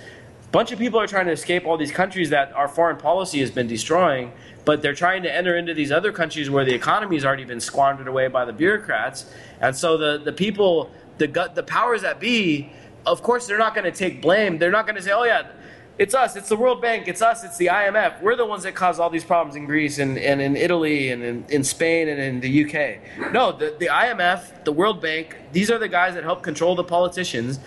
A bunch of people are trying to escape all these countries that our foreign policy has been destroying, but they're trying to enter into these other countries where the economy has already been squandered away by the bureaucrats. And so the people, the powers that be, of course, they're not going to take blame. They're not going to say, oh, yeah, it's us, it's the World Bank, it's us, it's the IMF. We're the ones that caused all these problems in Greece and in Italy and in Spain and in the UK. No, the IMF, the World Bank, these are the guys that help control the politicians.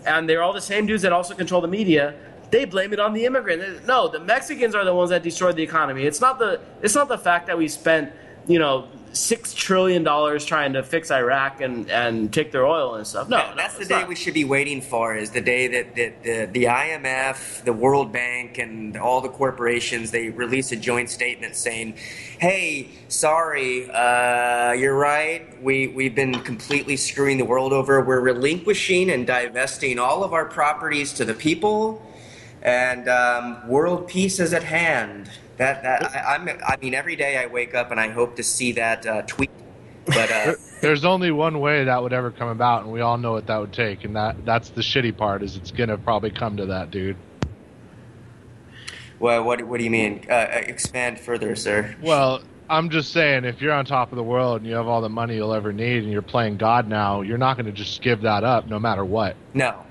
And they're all the same dudes that also control the media. They blame it on the immigrant. No, the Mexicans are the ones that destroyed the economy. It's not the fact that we spent, $6 trillion trying to fix Iraq and take their oil and stuff. No, that's the day we should be waiting for, is the day that the IMF, the World Bank, and all the corporations, they release a joint statement saying, hey, sorry, you're right, we've been completely screwing the world over. We're relinquishing and divesting all of our properties to the people, and world peace is at hand. I mean, every day I wake up and I hope to see that tweet. But there's only one way that would ever come about, and we all know what that would take. And that's the shitty part, is it's gonna probably come to that, dude. Well, what do you mean? Expand further, sir. Well, I'm just saying, if you're on top of the world and you have all the money you'll ever need, and you're playing God now, you're not going to just give that up, no matter what. No.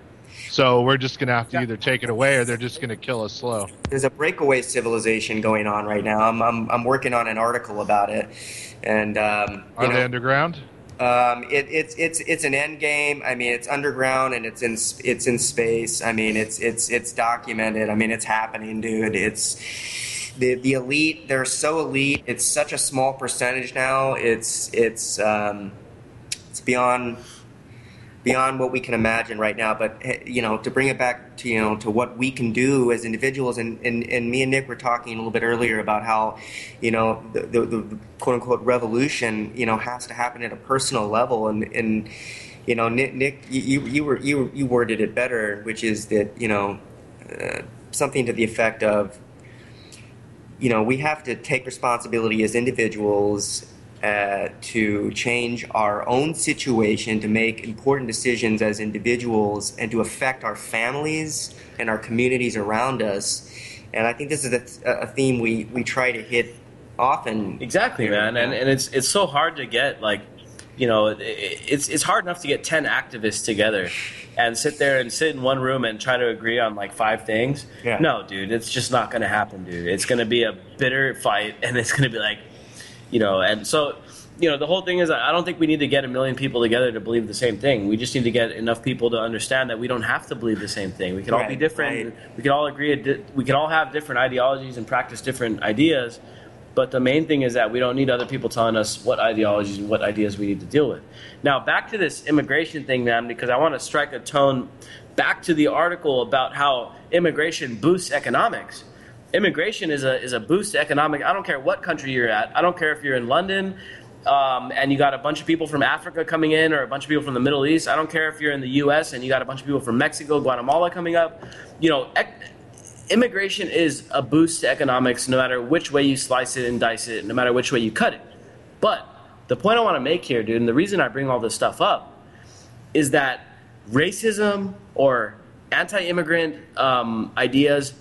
So we're just going to have to either take it away, or they're just going to kill us slow. There's a breakaway civilization going on right now. I'm working on an article about it, and are they underground? It's an end game. I mean, it's underground and it's in space. I mean, it's documented. I mean, it's happening, dude. It's the elite. They're so elite. It's such a small percentage now. It's beyond what we can imagine right now. But to bring it back to to what we can do as individuals, and me and Nick were talking a little bit earlier about how the quote unquote revolution has to happen at a personal level, and Nick, you worded it better, which is that something to the effect of we have to take responsibility as individuals to change our own situation, to make important decisions as individuals, and to affect our families and our communities around us. And I think this is a theme we try to hit often. Exactly, man. And it's so hard to get, it's hard enough to get 10 activists together and sit in one room and try to agree on 5 things. Yeah. No, dude, it's just not going to happen, dude. It's going to be a bitter fight, and it's going to be and so, the whole thing is, I don't think we need to get 1 million people together to believe the same thing. We just need to get enough people to understand that we don't have to believe the same thing. We can all be different. Right. We can all agree. We can all have different ideologies and practice different ideas. But the main thing is that we don't need other people telling us what ideologies and what ideas we need to deal with. Now, back to this immigration thing, man, because I want to strike a tone back to the article about how immigration boosts economics. Immigration is a boost to economic. I don't care what country you're at. I don't care if you're in London and you got a bunch of people from Africa coming in, or a bunch of people from the Middle East. I don't care if you're in the U.S. and you got a bunch of people from Mexico, Guatemala coming up. Immigration is a boost to economics no matter which way you slice it and dice it, no matter which way you cut it. But the point I want to make here, dude, and the reason I bring all this stuff up is that racism or anti-immigrant ideas,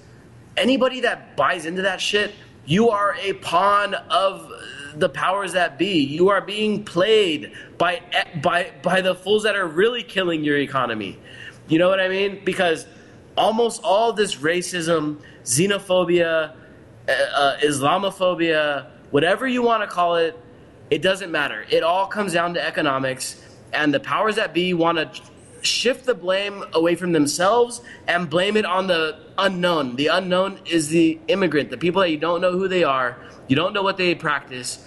anybody that buys into that shit, you are a pawn of the powers that be. You are being played by the fools that are really killing your economy. You know what I mean? Because almost all this racism, xenophobia, Islamophobia, whatever you want to call it, it doesn't matter. It all comes down to economics, and the powers that be want to shift the blame away from themselves and blame it on the unknown. The unknown is the immigrant, the people that you don't know who they are, you don't know what they practice.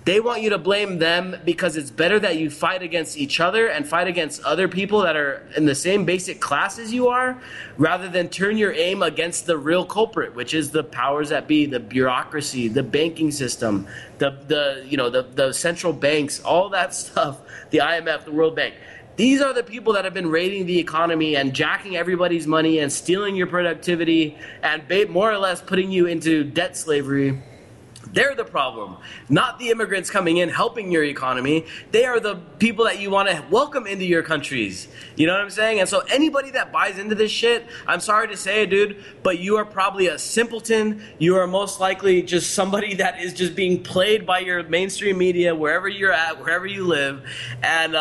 They want you to blame them because it's better that you fight against each other and fight against other people that are in the same basic class as you are, rather than turn your aim against the real culprit, which is the powers that be, the bureaucracy, the banking system, the central banks, all that stuff, the IMF, the World Bank. These are the people that have been raiding the economy and jacking everybody's money and stealing your productivity and more or less putting you into debt slavery. They're the problem, not the immigrants coming in helping your economy. They are the people that you want to welcome into your countries. You know what I'm saying? And so anybody that buys into this shit, I'm sorry to say it, dude, but you are probably a simpleton. You are most likely just somebody that is just being played by your mainstream media wherever you're at, wherever you live. And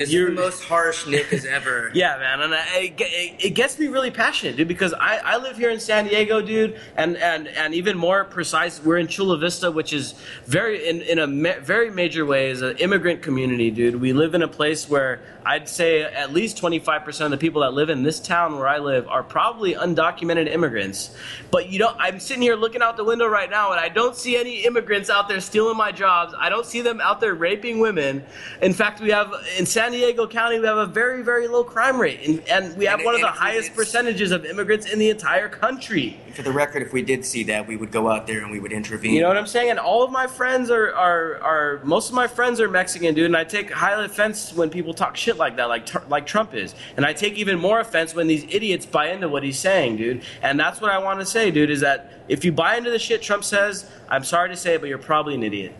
you're the most harsh Nick has ever. Yeah, man, and it gets me really passionate, dude, because I live here in San Diego, dude, and even more precise, we're in Chula Vista, which is very major way is an immigrant community, dude. We live in a place where I'd say at least 25% of the people that live in this town where I live are probably undocumented immigrants. But I'm sitting here looking out the window right now, and I don't see any immigrants out there stealing my jobs. I don't see them out there raping women. In fact, we have in San Diego County, we have a very, very low crime rate, and we have one of the highest percentages of immigrants in the entire country. For the record, if we did see that, we would go out there and we would intervene. You know what I'm saying? And all of my friends are most of my friends are Mexican, dude, and I take high offense when people talk shit like that, like Trump is. And I take even more offense when these idiots buy into what he's saying, dude. And that's what I want to say, dude, is that if you buy into the shit Trump says, I'm sorry to say it, but you're probably an idiot.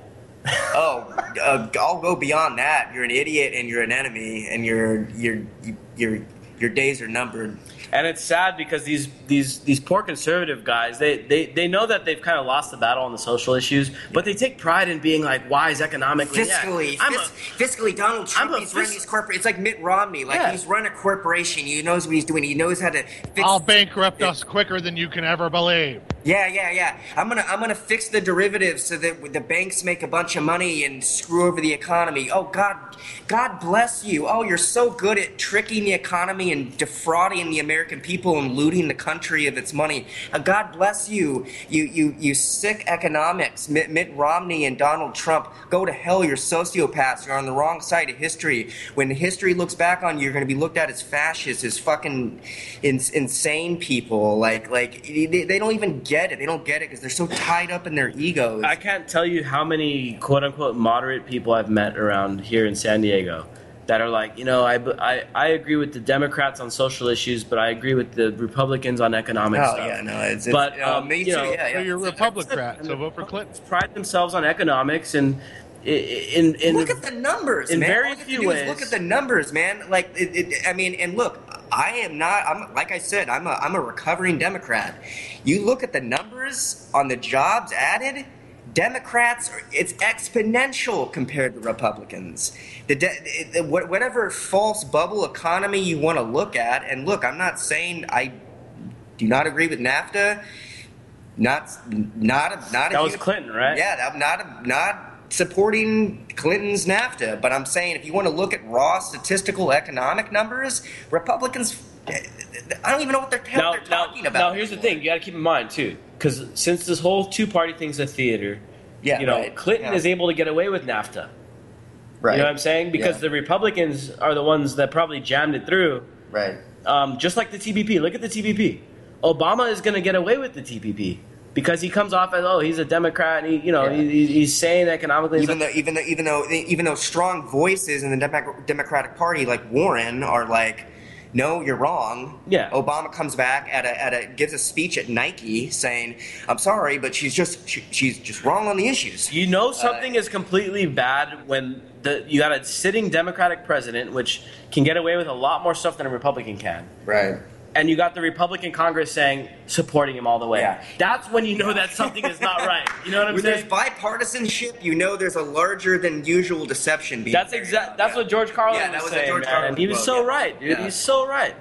I'll go beyond that. You're an idiot and you're an enemy, and your days are numbered. And it's sad because these poor conservative guys, they know that they've kind of lost the battle on the social issues, but they take pride in being like wise economically. Fiscally, Donald Trump, he's running his corporate. It's like Mitt Romney. He's run a corporation. He knows what he's doing. He knows how to fix. I'll bankrupt us quicker than you can ever believe. Yeah. I'm gonna fix the derivatives so that the banks make a bunch of money and screw over the economy. Oh God bless you. Oh, you're so good at tricking the economy and defrauding the American people and looting the country of its money. God bless you. You sick economics. Mitt Romney and Donald Trump, go to hell. You're sociopaths. You're on the wrong side of history. When history looks back on you, you're gonna be looked at as fascists, as fucking insane people. Like they don't even get it. They don't get it because they're so tied up in their egos. I can't tell you how many quote-unquote moderate people I've met around here in San Diego that are like, I agree with the Democrats on social issues, but I agree with the Republicans on economic stuff. Yeah, no, it's but me too. Yeah. So you're a Republican, so vote for Clinton. Pride themselves on economics and look at the numbers, in man. very All you few do ways. is look at the numbers, man. Like, and look, I'm like I said, I'm a recovering Democrat. You look at the numbers on the jobs added, Democrats, it's exponential compared to Republicans. Whatever false bubble economy you want to look at, and look, I'm not saying I do not agree with NAFTA. Not that was Clinton, right? Yeah, not supporting Clinton's NAFTA, but I'm saying if you want to look at raw statistical economic numbers, Republicans, I don't even know what they're talking about. Now, here's the thing: you got to keep in mind too, because since this whole two-party thing's a theater, Clinton is able to get away with NAFTA. Right. You know what I'm saying? Because the Republicans are the ones that probably jammed it through. Right. Just like the TPP. Look at the TPP. Obama is going to get away with the TPP. Because he comes off as he's a Democrat, and he's saying economically. Even though strong voices in the Democratic Party like Warren are like, no, you're wrong. Yeah. Obama comes back gives a speech at Nike saying, I'm sorry, but she's just wrong on the issues. You know something is completely bad when you got a sitting Democratic president, which can get away with a lot more stuff than a Republican can. Right. And you got the Republican Congress supporting him all the way. Yeah. That's when you know that something is not right. You know what I'm saying? When there's bipartisanship, you know there's a larger than usual deception being. That's what George Carlin was saying, man. And he was so right, dude. He's so right.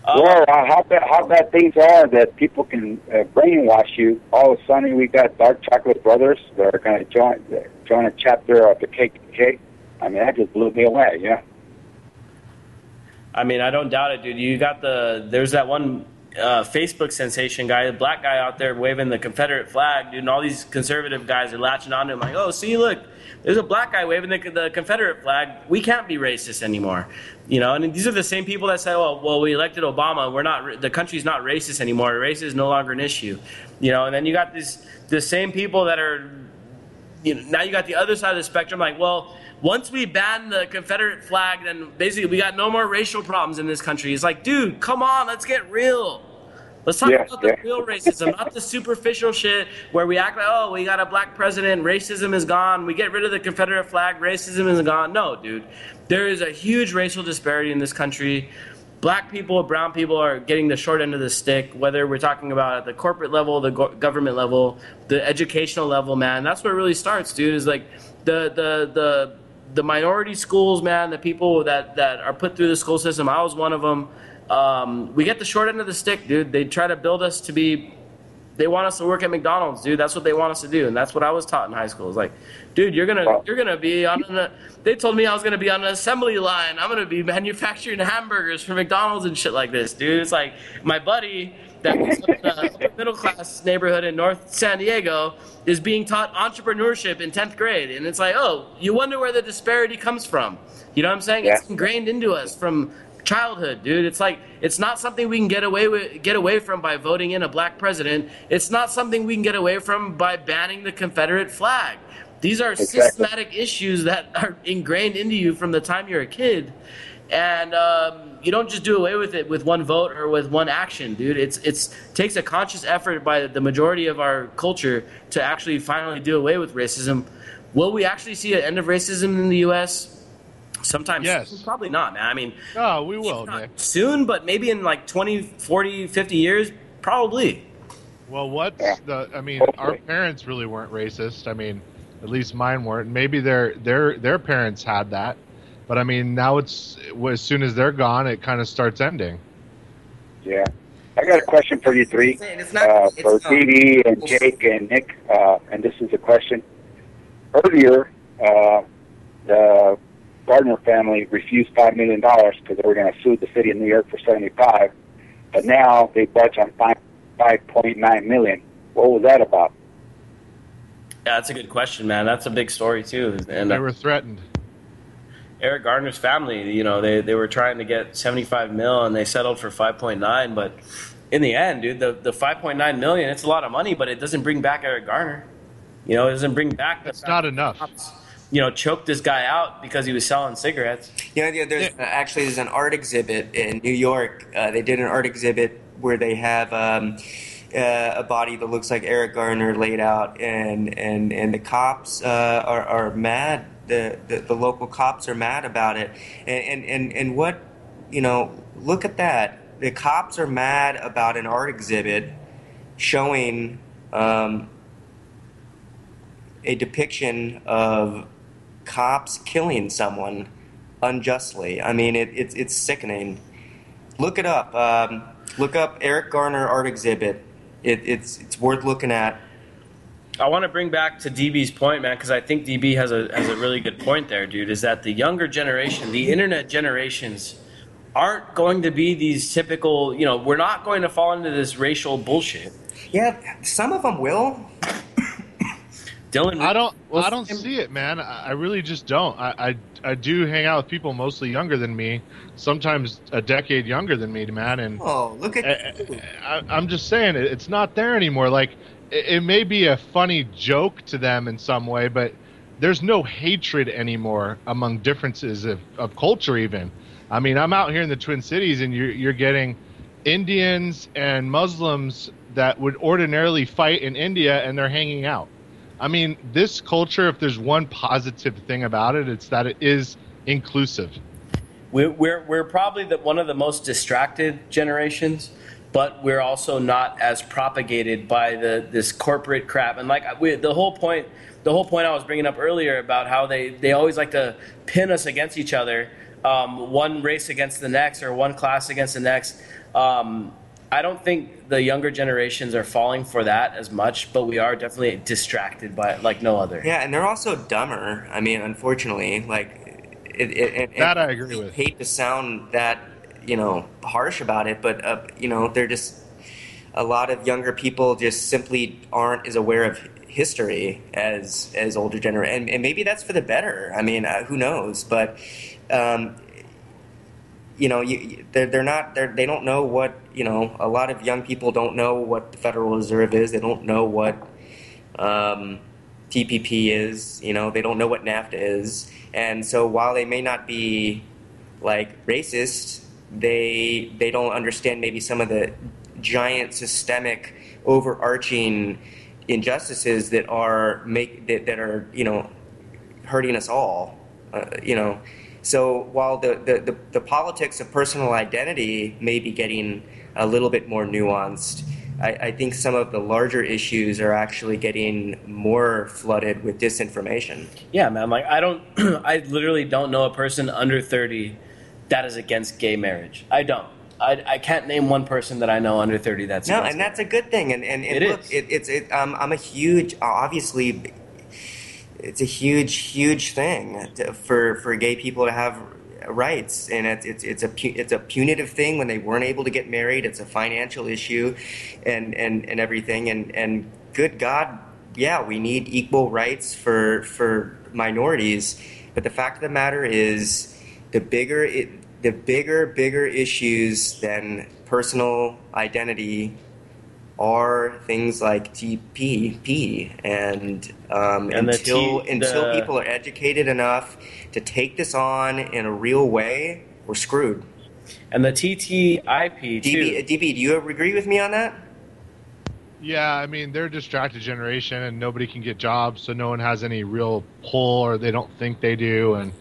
Well, how bad things are that people can brainwash you. All of a sudden, we got Dark Chocolate Brothers that are going to join a chapter of the KKK. I mean, that just blew me away. Yeah. I mean, I don't doubt it, dude. You got there's that one Facebook sensation guy, the black guy out there waving the Confederate flag, dude, and all these conservative guys are latching onto him like, oh, see, look, there's a black guy waving the Confederate flag. We can't be racist anymore, And these are the same people that say, well, we elected Obama. The country's not racist anymore. Race is no longer an issue, And then you got the same people that are, now you got the other side of the spectrum, like, well, once we ban the Confederate flag, then basically we got no more racial problems in this country. It's like, dude, come on, let's get real. Let's talk about the real racism, not the superficial shit where we act like, we got a black president, racism is gone, we get rid of the Confederate flag, racism is gone. No, dude. There is a huge racial disparity in this country. Black people, brown people are getting the short end of the stick, whether we're talking about at the corporate level, the government level, the educational level, man. That's where it really starts, dude, is like the minority schools, man, the people that are put through the school system. I was one of them. We get the short end of the stick, dude. They try to build us to be. They want us to work at McDonald's, dude. That's what they want us to do, and that's what I was taught in high school. It's like, dude, you're gonna be on the. They told me I was gonna be on an assembly line. I'm gonna be manufacturing hamburgers for McDonald's and shit like this, dude. It's like my buddy that was in a upper middle class neighborhood in North San Diego is being taught entrepreneurship in 10th grade, and it's like, you wonder where the disparity comes from. You know what I'm saying? Yeah. It's ingrained into us from childhood, dude. It's like it's not something we can get away from by voting in a black president. It's not something we can get away from by banning the Confederate flag. These are systematic issues that are ingrained into you from the time you're a kid, and you don't just do away with it with one vote or with one action, dude. It takes a conscious effort by the majority of our culture to actually finally do away with racism. Will we actually see an end of racism in the U.S.? Sometimes, yes. Probably not, man. I mean, we will, Nick. Soon, but maybe in like 20, 40, 50 years, probably. Well, our parents really weren't racist. I mean, at least mine weren't. Maybe their parents had that. But I mean, now it's as soon as they're gone, it kind of starts ending. Yeah. I got a question for you three, for Dee and Jake and Nick, and this is a question. Earlier, the Gardner family refused $5 million because they were going to sue the city of New York for 75, but now they budge on $5.9 million. What was that about? Yeah, that's a good question, man. That's a big story too. And They were threatened. Eric Gardner's family, you know, they were trying to get 75 mil and they settled for 5.9, but in the end, dude, the 5.9 million, it's a lot of money, but it doesn't bring back Eric Garner. You know, it doesn't bring back It's not enough. You know, choked this guy out because he was selling cigarettes. Yeah, there's an art exhibit in New York. They did an art exhibit where they have a body that looks like Eric Garner laid out, and the cops are mad. The local cops are mad about it, and what, you know, look at that. The cops are mad about an art exhibit showing a up of cops killing someone unjustly. I mean, it's sickening. Look it up. Look up Eric Garner art exhibit. It's worth looking at. I want to bring back to DB's point, man, because I think DB has a really good point there, dude, is that the younger generation, the internet generations, aren't going to be these typical, you know, we're not going to fall into this racial bullshit. Yeah, some of them will. Dylan, I don't see it, man. I really just don't. I do hang out with people mostly younger than me, sometimes a decade younger than me, man. And look at I'm just saying it's not there anymore. Like, it may be a funny joke to them in some way, but there's no hatred anymore among differences of culture even. I mean, I'm out here in the Twin Cities, and you're getting Indians and Muslims that would ordinarily fight in India, and they're hanging out. I mean, this culture, if there's one positive thing about it, it's that it is inclusive. We're probably one of the most distracted generations, but we're also not as propagated by this corporate crap. And like the whole point I was bringing up earlier about how they always like to pin us against each other, one race against the next or one class against the next. I don't think the younger generations are falling for that as much, but we are definitely distracted by it like no other. Yeah, and they're also dumber. I mean, unfortunately, like that I agree with. I hate to sound that, you know, harsh about it, but you know, they're just, a lot of younger people just simply aren't as aware of history as older generation, and maybe that's for the better. I mean, who knows? But you know, they don't know what, you know, a lot of young people don't know what the Federal Reserve is. They don't know what TPP is. You know, they don't know what NAFTA is. And so while they may not be like racist, they don't understand maybe some of the giant systemic overarching injustices that are you know, hurting us all. You know. So while the politics of personal identity may be getting a little bit more nuanced, I think some of the larger issues are actually getting more flooded with disinformation. Yeah, man. Like I literally don't know a person under 30 that is against gay marriage. I don't. I can't name one person that I know under 30 that's against. No, and that's a good thing. And look, I'm a huge, obviously. It's a huge thing for gay people to have rights, and it's a punitive thing when they weren't able to get married. It's a financial issue, and everything. And good God, yeah, we need equal rights for minorities. But the fact of the matter is, the bigger issues than personal identity are things like TPP, and until people are educated enough to take this on in a real way, we're screwed. And the TTIP too. DB, do you agree with me on that? Yeah, I mean, they're a distracted generation, and nobody can get jobs, so no one has any real pull, or they don't think they do. And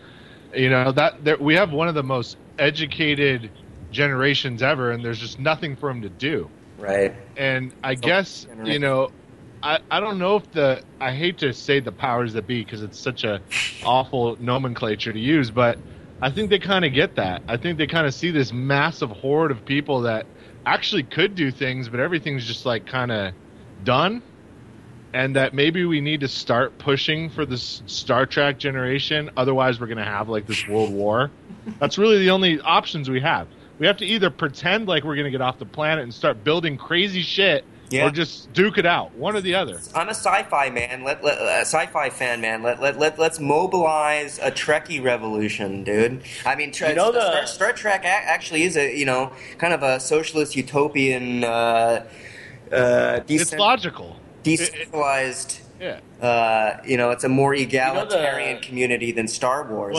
you know that we have one of the most educated generations ever, and there's just nothing for them to do. Right. And I guess, you know, I don't know if I hate to say the powers that be because it's such a awful nomenclature to use, but I think they kind of get that. I think they kind of see this massive horde of people that actually could do things, but everything's just like kind of done. And that maybe we need to start pushing for this Star Trek generation. Otherwise, we're going to have like this world war. That's really the only options we have. We have to either pretend like we're going to get off the planet and start building crazy shit, or just duke it out. One or the other. I'm a sci-fi man. Sci-fi fan, man. Let's mobilize a Trekkie revolution, dude. I mean, Star Trek actually is a kind of a socialist utopian. It's logical. Decentralized. It's a more egalitarian community than Star Wars.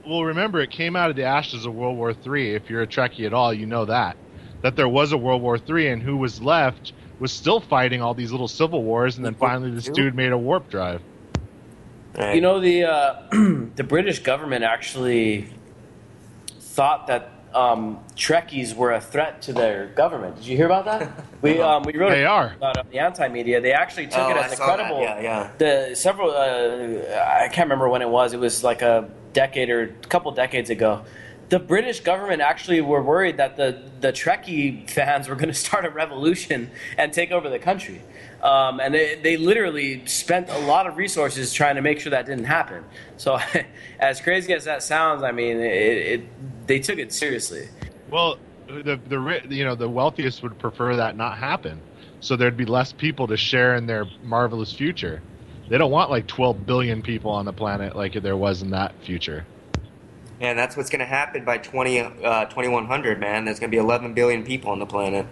Well, remember, it came out of the ashes of World War III. If you're a Trekkie at all, you know that there was a World War III, and who was left was still fighting all these little civil wars, and then finally this dude made a warp drive. Right. You know, the British government actually thought that Trekkies were a threat to their government. Did you hear about that? We wrote about it on the anti-media. They actually took it as credible. I can't remember when it was. It was like a decade or a couple decades ago. The British government actually were worried that the Trekkie fans were going to start a revolution and take over the country. And they literally spent a lot of resources trying to make sure that didn't happen. So as crazy as that sounds, I mean, they took it seriously. Well, the wealthiest would prefer that not happen. So there'd be less people to share in their marvelous future. They don't want like 12 billion people on the planet like there was in that future. And that's what's going to happen by 2100, man. There's going to be 11 billion people on the planet.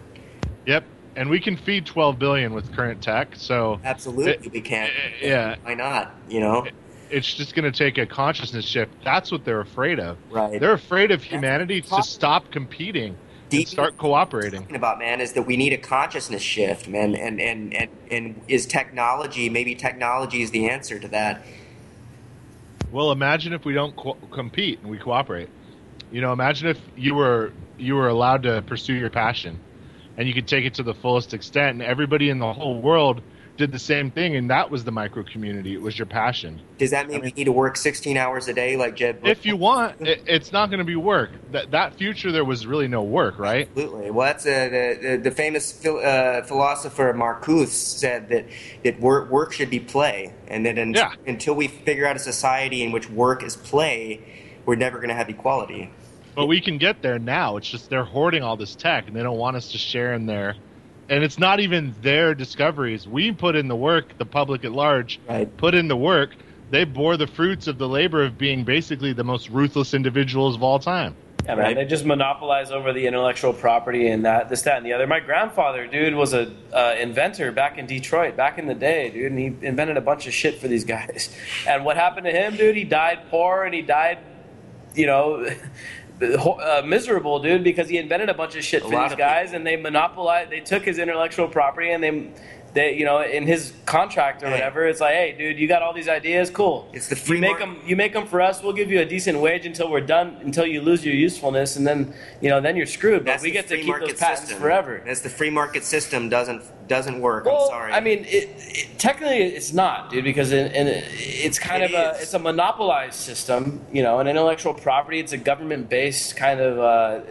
Yep, and we can feed 12 billion with current tech, so... Absolutely, we can. Yeah. Why not, It's just going to take a consciousness shift. That's what they're afraid of. Right. They're afraid of humanity to stop competing and start cooperating. What I'm talking about, man, is that we need a consciousness shift, man, and is technology, maybe technology is the answer to that. Well, imagine if we don't compete and we cooperate. Imagine if you were allowed to pursue your passion, and you could take it to the fullest extent, and everybody in the whole world did the same thing, and that was the micro community. It was your passion. Does that mean we need to work 16 hours a day like Jed Brooks? If you want, it's not going to be work. That future, there was really no work, right? Absolutely. Well, that's the famous philosopher Marcuse said that work should be play, and that until we figure out a society in which work is play, we're never going to have equality. But we can get there now. It's just they're hoarding all this tech, and they don't want us to share in their... And it's not even their discoveries. We put in the work, the public at large put in the work. They bore the fruits of the labor of being basically the most ruthless individuals of all time. Yeah, man, they just monopolize over the intellectual property and this, that, and the other. My grandfather, dude, was a inventor back in Detroit, back in the day, dude, and he invented a bunch of shit for these guys. And what happened to him, dude? He died poor, and he died, miserable, dude, because he invented a bunch of shit for these guys, and they monopolized. They took his intellectual property, and they in his contract or whatever, it's like, hey, dude, you got all these ideas, cool. It's the free you make them for us. We'll give you a decent wage until we're done, until you lose your usefulness, and then then you're screwed. But we get to keep those patents forever. That's the free market system doesn't work. Well, I'm sorry. I mean, technically it's not, dude, because it's kind of it's a monopolized system. An intellectual property. It's a government-based kind of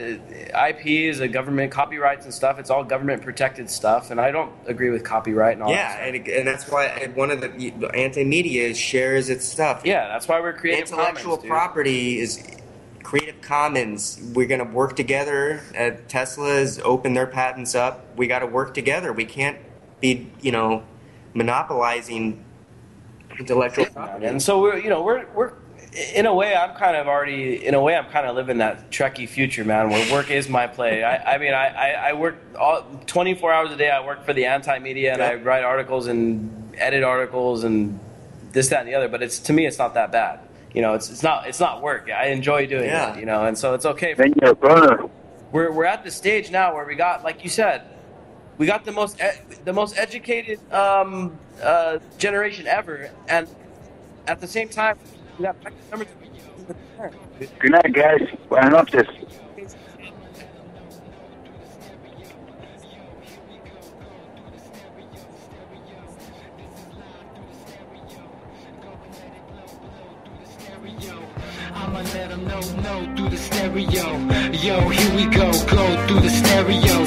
IP is a government copyrights and stuff. It's all government protected stuff, and I don't agree with copyright and all that stuff. And that's why one of the anti-media shares its stuff. Yeah, that's why we're Creative Intellectual Commons, property is Creative Commons. We're going to work together. Tesla has opened their patents up. We got to work together. We can't be, monopolizing intellectual property. And so we're in a way, I'm kind of living that Trekkie future, man, where work is my play. I work 24 hours a day. I work for the anti-media, and I write articles and edit articles and this, that, and the other. But to me, it's not that bad. It's not work. I enjoy doing it. And so it's okay. We're at the stage now where we got, like you said, we got the most educated generation ever, and at the same time, we got numbers. Good night, guys. Buenas noches. Stereo. I'ma let them know through the stereo. Yo, here we go through the stereo.